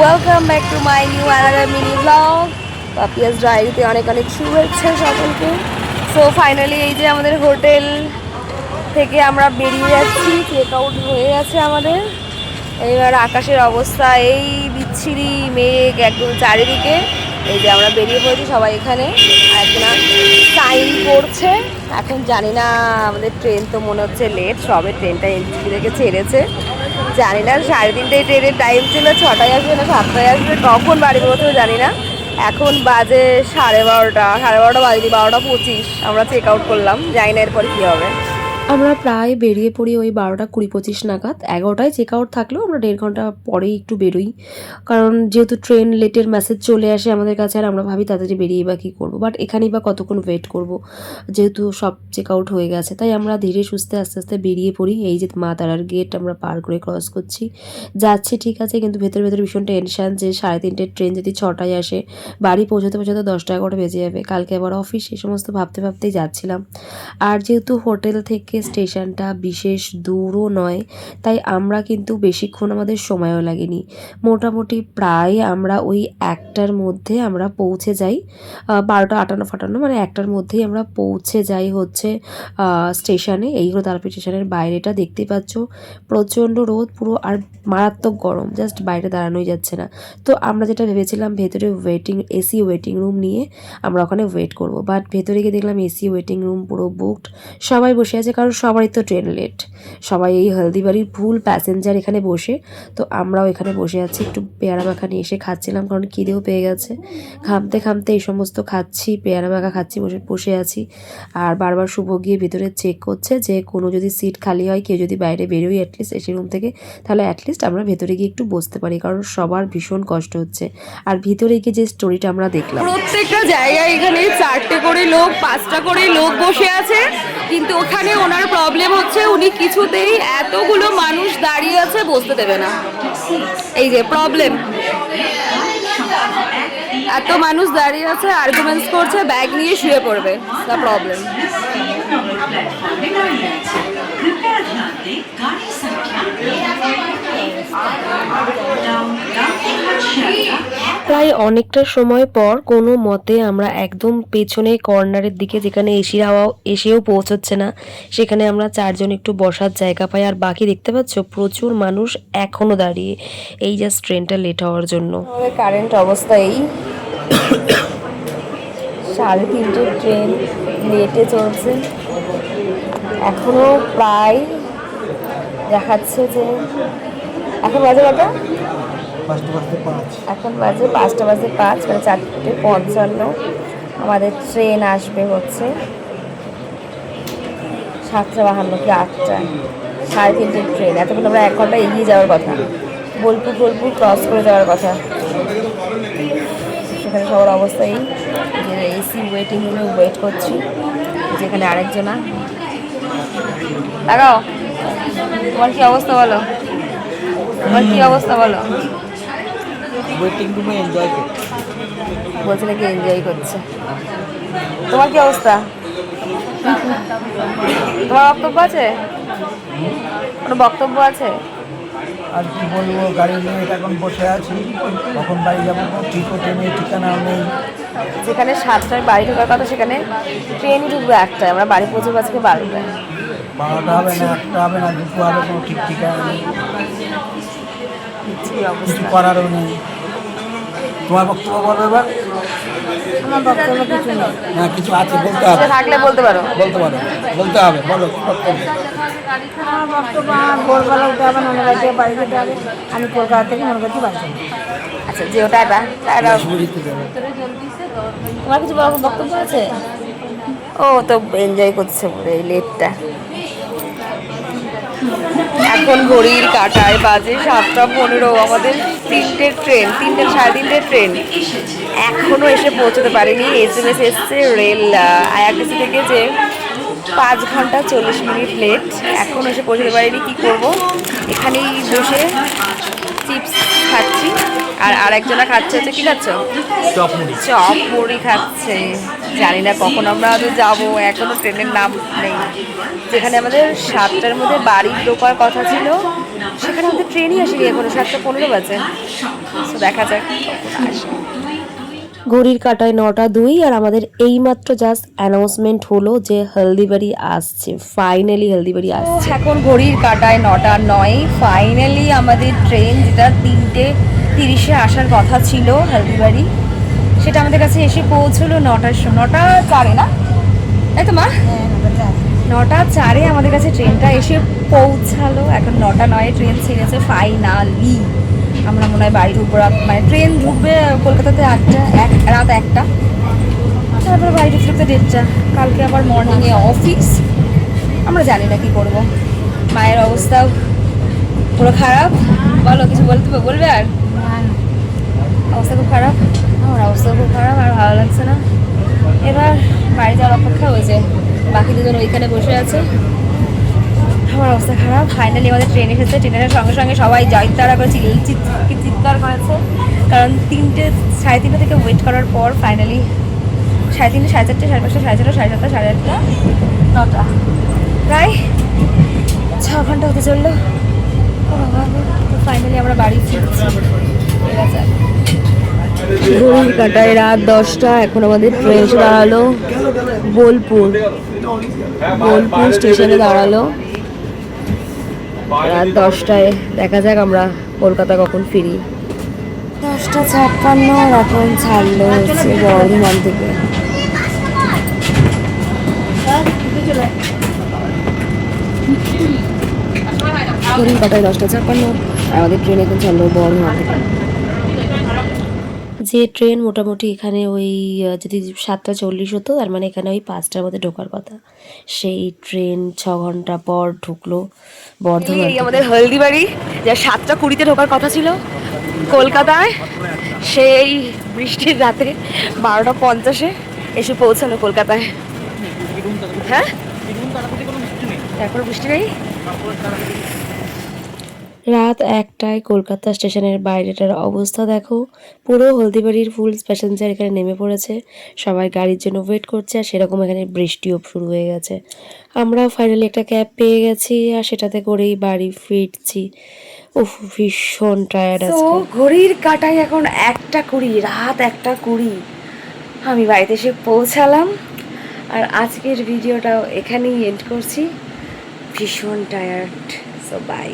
Welcome back to my new another mini blog. Papiya's ডায়েরিতে অনেক অনেক শুভেচ্ছা সকলকে। সো ফাইনালি এই যে আমাদের হোটেল থেকে আমরা বেরিয়ে যাচ্ছি, চেক আউট হয়ে গেছে আমাদের। এইবার আকাশের অবস্থা এই বিচ্ছিরি মেঘ একদম চারিদিকে। এই যে আমরা বেরিয়ে পড়েছি সবাই এখানে, একজনা সাইন করছে। এখন জানি না, আমাদের ট্রেন তো মনে হচ্ছে লেট, সবে ট্রেনটা এনজিপি থেকে ছেড়েছে। জানি না 3:30টায় ট্রেনের টাইম ছিল, 6টায় আসবে না 7টায় আসবে, কখন বাড়ি পৌঁছবে জানি না। এখন বাজে 12:30 বাজে 12:25 আমরা চেক আউট করলাম, জানি না এরপরে কী হবে। আমরা প্রায় বেরিয়ে পড়ি ওই 12:20-25 নাগাদ। 11টায় চেক আউট থাকলেও আমরা 1.5 ঘন্টা পরেই একটু বেরোই, কারণ যেহেতু ট্রেন লেটের মেসেজ চলে আসে আমাদের কাছে, আর আমরা ভাবি তাড়াতাড়ি বেরিয়ে বা কী করবো, বাট এখানেই বা কতক্ষণ ওয়েট করব, যেহেতু সব চেক আউট হয়ে গেছে। তাই আমরা ধীরে সুস্থে আস্তে আস্তে বেরিয়ে পড়ি। এই যে মা তারার গেট আমরা পার করে ক্রস করছি, যাচ্ছি ঠিক আছে, কিন্তু ভেতরে ভেতরে ভীষণ টেনশন যে 3:30টার ট্রেন যদি 6টায় আসে, বাড়ি পৌঁছাতে পৌঁছাতে 10টা-11টা বেজে যাবে, কালকে আবার অফিস, এই সমস্ত ভাবতে ভাবতেই যাচ্ছিলাম। আর যেহেতু হোটেল থেকে স্টেশনটা বিশেষ দূরও নয়, তাই আমরা কিন্তু বেশিক্ষণ আমাদের সময়ও লাগেনি। মোটামুটি প্রায় আমরা ওই 1টার মধ্যে আমরা পৌঁছে যাই, 12:58 মানে 1টার মধ্যেই আমরা পৌঁছে যাই হচ্ছে স্টেশনে। এই হলো তারাপীঠ স্টেশনের বাইরেটা, দেখতেই পাচ্ছ প্রচণ্ড রোদ পুরো, আর মারাত্মক গরম, জাস্ট বাইরে দাঁড়ানোই যাচ্ছে না। তো আমরা যেটা ভেবেছিলাম ভেতরে এসি ওয়েটিং রুম নিয়ে আমরা ওখানে ওয়েট করব, বাট ভেতরে গিয়ে দেখলাম এসি ওয়েটিং রুম পুরো বুকড, সবাই বসে আছে, কারণ সবারই তো ট্রেন লেট, সবাই এই হলদিবাড়ির ফুল প্যাসেঞ্জার এখানে বসে। তো আমরাও এখানে বসে আছি, একটু পেয়ারা মাখা নিয়ে এসে খাচ্ছিলাম, কারণ খিদেও পেয়ে গেছে। ঘামতে ঘামতে এই সমস্ত খাচ্ছি, পেয়ারা মাখা খাচ্ছি, বসে বসে আছি। আর বারবার শুভ গিয়ে ভিতরে চেক করছে যে কোনো যদি সিট খালি হয়, কেউ যদি বাইরে বেরোই অ্যাটলিস্ট এসি রুম থেকে, তাহলে অ্যাটলিস্ট আমরা ভেতরে গিয়ে একটু বসতে পারি, কারণ সবার ভীষণ কষ্ট হচ্ছে। আর ভিতরে গিয়ে যে স্টোরিটা আমরা দেখলাম, প্রত্যেকটা জায়গায় এখানে 4টে করে লোক, 5টা করে লোক বসে আছে, কিন্তু ওখানে ওনার প্রবলেম হচ্ছে উনি কিছুতেই এতগুলো মানুষ দাঁড়িয়ে আছে বসতে দেবে না। এই যে প্রবলেম, এত মানুষ দাঁড়িয়ে আছে, আর্গুমেন্টস করছে, ব্যাগ নিয়ে শুয়ে পড়বে, দ্য প্রবলেম। প্রায় অনেকটা সময় পর কোনো মতে আমরা একদম পেছনে কর্নারের দিকে, যেখানে এসির হাওয়া এসেও পৌঁছচ্ছে না, সেখানে আমরা 4জন একটু বসার জায়গা পাই। আর বাকি দেখতে পাচ্ছ প্রচুর মানুষ এখনও দাঁড়িয়ে, এই জাস্ট ট্রেনটা লেট হওয়ার জন্য। আমাদের কারেন্ট অবস্থা এই 3:30 ট্রেন লেটে চলছে, এখনও প্রায় দেখাচ্ছে যে এখন বাজে কটা, এখন বাজে 5:05, মানে 4:55। আমাদের ট্রেন আসবে হচ্ছে 7:52 কি 8টায়, 3:30 ট্রেন। এতক্ষণ আমরা 1 ঘন্টা এগিয়ে যাওয়ার কথা, বোলপুর ক্রস করে যাওয়ার কথা। সেখানে সবার অবস্থা এই যে এসি ওয়েটিং রুমে ওয়েট করছি, যেখানে আরেকজনা। লাগাও, তোমার কি অবস্থা বলো, তোমার কি অবস্থা বলো। ওয়েটিং রুমে এনজয় করছে, বলছে নাকি এনজয় করছে। তোমার কি অবস্থা, তোমার বক্তব্য আছে, কোনো বক্তব্য আছে? আর কি বলবো, গাড়ি নিয়ে এখন বসে আছি, কখন বাড়ি যাবো ঠিকও ট্রেনের ঠিকানা নেই। যেখানে 7টায় বাড়ি ঢোকার কথা, সেখানে ট্রেনই ঢুকবে 1টায়, আমরা বাড়ি পৌঁছবো আজকে 12টায়। 12টা হবে না, 1টা হবে না, 2টো হবে, কোনো ঠিক ঠিকানা নেই, কিছু করারও নেই। তোমার বক্তব্য বলো এবার। আমার বক্তব্য কিছু নেই, না কিছু আছে, বলতে হবে, থাকলে বলতে পারো। বলতে হবে, বলো বক্তব্য। আমার বক্তব্য, আমার ভোরবেলা উঠে হবে, নন্দবাড়ি থেকে বাড়ি যেতে হবে, আমি কলকাতা থেকে মনে করছি বাড়ি যাবো। আচ্ছা, যে ওটা তোমার কিছু বক্তব্য আছে? ও তো এনজয় করছে বলে এই লেটটা। এখন ঘড়ির কাঁটায় বাজে 7:15, আমাদের 3টের ট্রেন, 3:30 ট্রেন এখনও এসে পৌঁছতে পারেনি। SMS এসছে রেল IRTC থেকে যে 5 ঘন্টা 40 মিনিট লেট, এখনও এসে পৌঁছতে পারেনি। কী করবো, এখানেই বসে চিপস খাচ্ছি আর আরেকজনা খাচ্ছে হচ্ছে কি খাচ্ছ? চপ মুড়ি। চপ মুড়ি খাচ্ছে। জানি না কখন আমরা আদৌ যাবো, এখনো ট্রেনের নাম নেই। যেখানে আমাদের 7টার মধ্যে বাড়ি ঢোকার কথা ছিল, সেখানে আমাদের ট্রেনই আসেনি এখনো, 7:15 বাজে। তো দেখা যাক কখন আসে। ঘড়ির কাঁটায় 9:02 আর আমাদের এইমাত্র জাস্ট অ্যানাউন্সমেন্ট হলো যে হলদিবাড়ি আসছে, ফাইনালি হলদিবাড়ি আসছে। এখন ঘড়ির কাঁটায় 9:09। ফাইনালি আমাদের ট্রেন, যেটা 3:30-এ আসার কথা ছিল হলদিবাড়ি, সেটা আমাদের কাছে এসে পৌঁছলো 9:04 না, তাই তো মা? 9:04 আমাদের কাছে ট্রেনটা এসে পৌঁছালো। এখন 9:09 ট্রেন ছেড়েছে ফাইনালি। আমরা মনে হয় বাড়ি ঢুকবো মানে ট্রেন ঢুকবে কলকাতাতে রাত 1টা, তারপর বাড়ি ঢুকতে 1:30। কালকে আবার মর্নিংয়ে অফিস। আমরা জানি না কি করব। মায়ের অবস্থাও পুরো খারাপ। বলো, কিছু বলবে আর? অবস্থা খুব খারাপ, আমার অবস্থা খুব খারাপ, আর ভালো লাগছে না। এবার বাড়ি যাওয়ার অপেক্ষা হয়েছে, বাকি দুজন ওইখানে বসে আছে। আমার অবস্থা খারাপ। ফাইনালি আমাদের ট্রেন এসেছে। ট্রেনের সঙ্গে সঙ্গে সবাই জয়তারা করে চিৎকার করেছে, কারণ 3:30 থেকে ওয়েট করার পর ফাইনালি 3:30, 4:30, 5:30, 5:30, 7:30, 8:30, 9টা, প্রায় 6 ঘন্টা হতে চললো। ফাইনালি আমরা বাড়ি ফিরছি। ঠিক আছে, ঘড়ির কাঁটায় রাত 10টা। এখন আমাদের ট্রেন এসে দাঁড়ালো বোলপুর স্টেশনে দাঁড়ালো রাত 10টায়। দেখা যাক আমরা কলকাতা কখন ফিরি। 10:56 এখন ছাড়লো হচ্ছে বর্ধমান থেকে। ঘড়ির কাঁটায় 10:56 আর আমাদের ট্রেন এখন ছাড়লো বর্ধমান থেকে। যে ট্রেন মোটামুটি এখানে ওই যদি 7:40 হতো, তার মানে এখানে ওই 5টার মধ্যে ঢোকার কথা, সেই ট্রেন 6 ঘন্টা পর ঢুকলো বর্ধমান। এই আমাদের হলদিবাড়ি, যা 7:20-তে ঢোকার কথা ছিল কলকাতায়, সেই বৃষ্টির রাতে 12:50-এ এসে পৌঁছালো কলকাতায়। হ্যাঁ, এখন বৃষ্টি নেই। রাত 1টায় কলকাতা স্টেশনের বাইরেটার অবস্থা দেখো, পুরো হলদিবাড়ির ফুল প্যাসেঞ্জার এখানে নেমে পড়েছে, সবাই গাড়ির জন্য ওয়েট করছে। আর সেরকম এখানে বৃষ্টিও শুরু হয়ে গেছে। আমরা ফাইনালি একটা ক্যাব পেয়ে গেছি আর সেটাতে করেই বাড়ি ফিরছি। উফ, ভীষণ টায়ার্ড তো আজকে। ঘড়ির কাঁটায় এখন 1:20, রাত 1:20 আমি বাড়িতে এসে পৌঁছালাম। আর আজকের ভিডিওটাও এখানেই এন্ড করছি। ভীষণ টায়ার্ড, সো বাই।